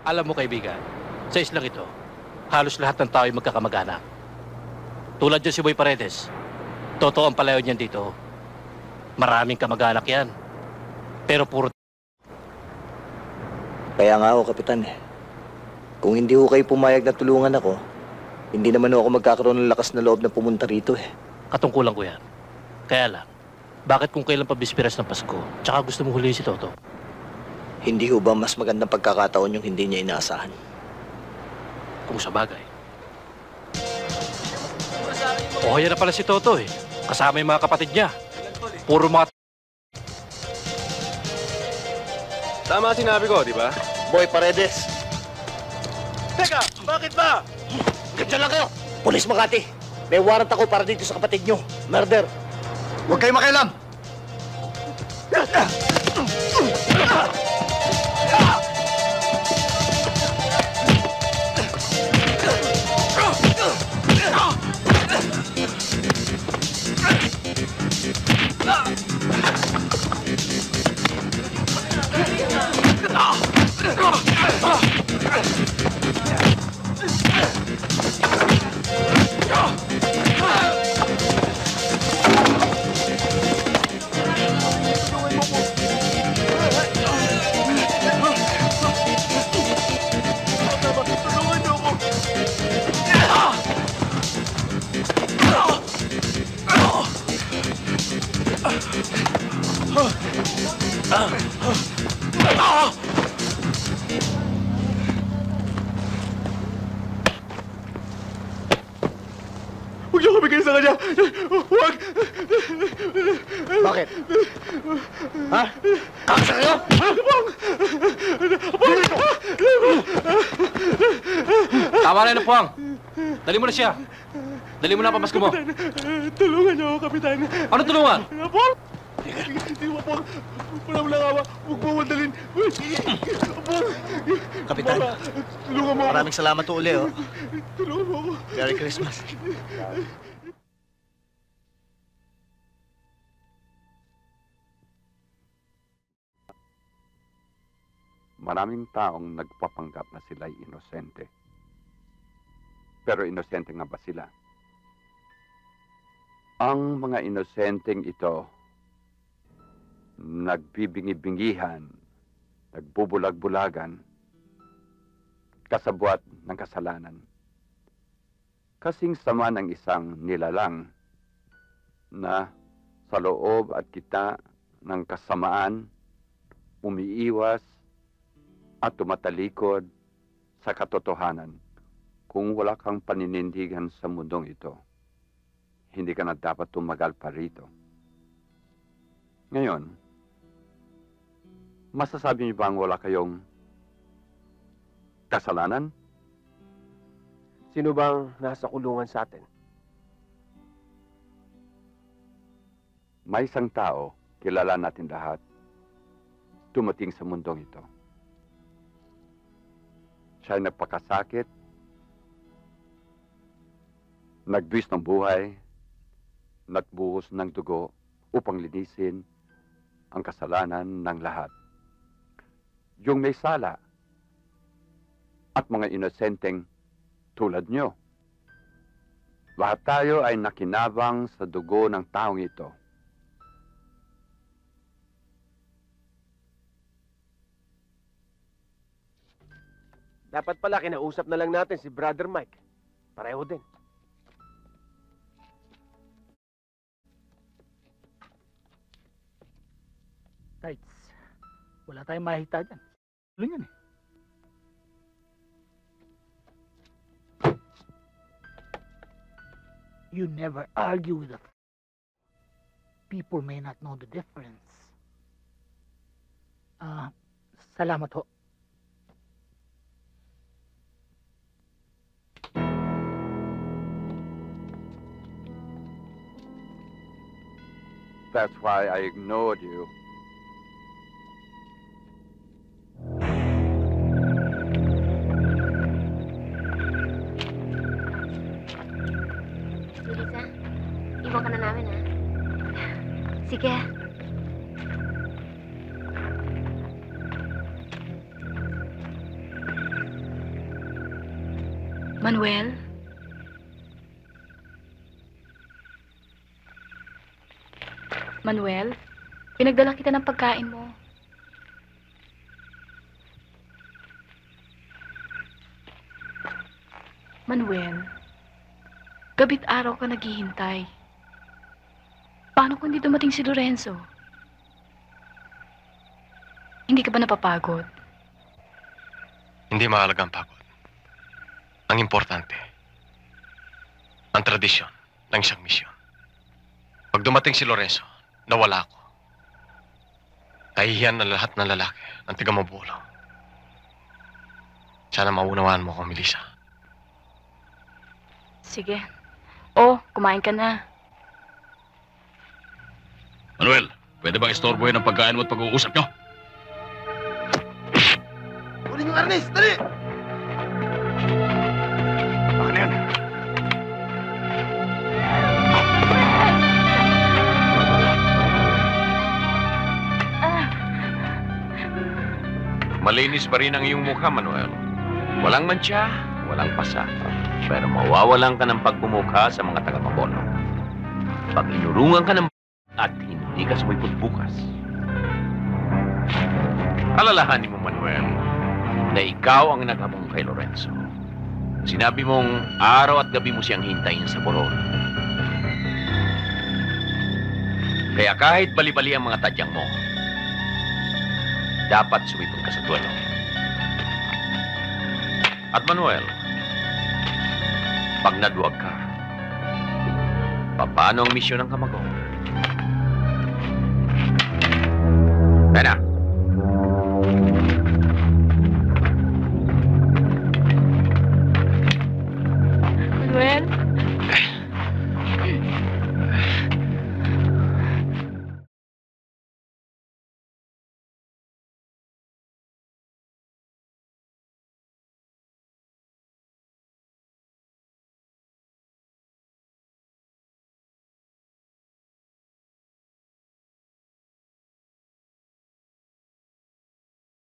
Alam mo, kaibigan, sa islang ito, halos lahat ng tao ay magkakamag-anak. Tulad dyan si Boy Paredes. Totoo ang palayo niyan dito. Maraming kamag-anak yan. Pero puro... Kaya nga ako, Kapitan. Kung hindi ko kayo pumayag na tulungan ako, hindi naman ako magkakaroon ng lakas na loob na pumunta rito eh. Katungkulan ko yan. Kaya lang, bakit kung kailan pa bispiras ng Pasko, tsaka gusto mo huliin si Toto? Hindi ho ba mas magandang pagkakataon yung hindi niya inaasahan? Kung sa bagay. O, yan na pala si Toto eh. Kasama yung mga kapatid niya. Puro mga... Tama sinabi ko, di ba? Boy Paredes! Teka! Bakit ba? Ganyan lang kayo! Polis Makati! May warrant ako para dito sa kapatid nyo. Murder! Huwag kayo makialam! Huwag niyo kumigay sa kanya! Huwag! Bakit? Ha? Kakasa kayo? Tama na yun, Puwang. Dali mo na siya. Dali mo na ang pamasko mo. Tulungan niyo ako, Kapitan. Ano tulungan? Apol! Hindi mo, Apol. Wala awa. Huwag mo madalin. Apol! Kapitan, Tulungan mo ako. maraming salamat uli, oh. Tulungan mo ako. Merry Christmas. Maraming taong nagpapanggap na sila'y inosente. Pero inosente nga ba sila? Ang mga inosenteng ito, nagbibingi-bingihan, nagbubulag-bulagan, kasabwat ng kasalanan. Kasing sama ng isang nilalang na sa loob at kita ng kasamaan, umiiwas at tumatalikod sa katotohanan. Kung wala kang paninindigan sa mundong ito, hindi ka na dapat tumagal pa rito. Ngayon, masasabi niyo bang wala kayong kasalanan? Sino bang nasa kulungan sa atin? May isang tao, kilala natin lahat, dumating sa mundong ito. Siya ay nagpakasakit, nagbuwis ng buhay, nagbuhos ng dugo upang linisin ang kasalanan ng lahat. Yung may sala at mga inosenteng tulad nyo. Lahat tayo ay nakinabang sa dugo ng taong ito. Dapat pala kinausap na lang natin si Brother Mike. Pareho din. Tights. Wala tayong mahita dyan. Tuloy yan eh. You never argue with a people may not know the difference. Salamat ho. That's why I ignored you. Lisa, iwan ka na namin, ha? Sige. Manuel? Manuel, pinagdala kita ng pagkain mo. Manuel, gabit araw ka naghihintay. Paano kung di dumating si Lorenzo? Hindi ka ba napapagod? Hindi mahalaga ang pagod. Ang importante, ang tradisyon ng isang misyon. Pag dumating si Lorenzo, nawala ako. Kahihiyan ng lahat ng lalaki ng taga-Mabulo. Sana maunawaan mo ako, Melissa. Sige. Oh, kumain ka na. Manuel, pwede bang istorbohin ang pagkain mo at pag-uusap nyo? Kunin yung arnis! Dali! Baka na yun. Malinis pa rin ang iyong mukha, Manuel. Walang mantsa, walang pasa. Pero mawawalan ka ng pagmumukha sa mga taga-Mabulo. Pag inurungan ka ng at hindi ka sumipot bukas. Alalahanin mo, Manuel, na ikaw ang naghabong kay Lorenzo. Sinabi mong araw at gabi mo siyang hintayin sa Boron. Kaya kahit bali-bali ang mga tadyang mo, dapat sumipot ka sa duelo. At Manuel, pag naduwag ka, paano ang misyon ng Kamagong? Kaya na.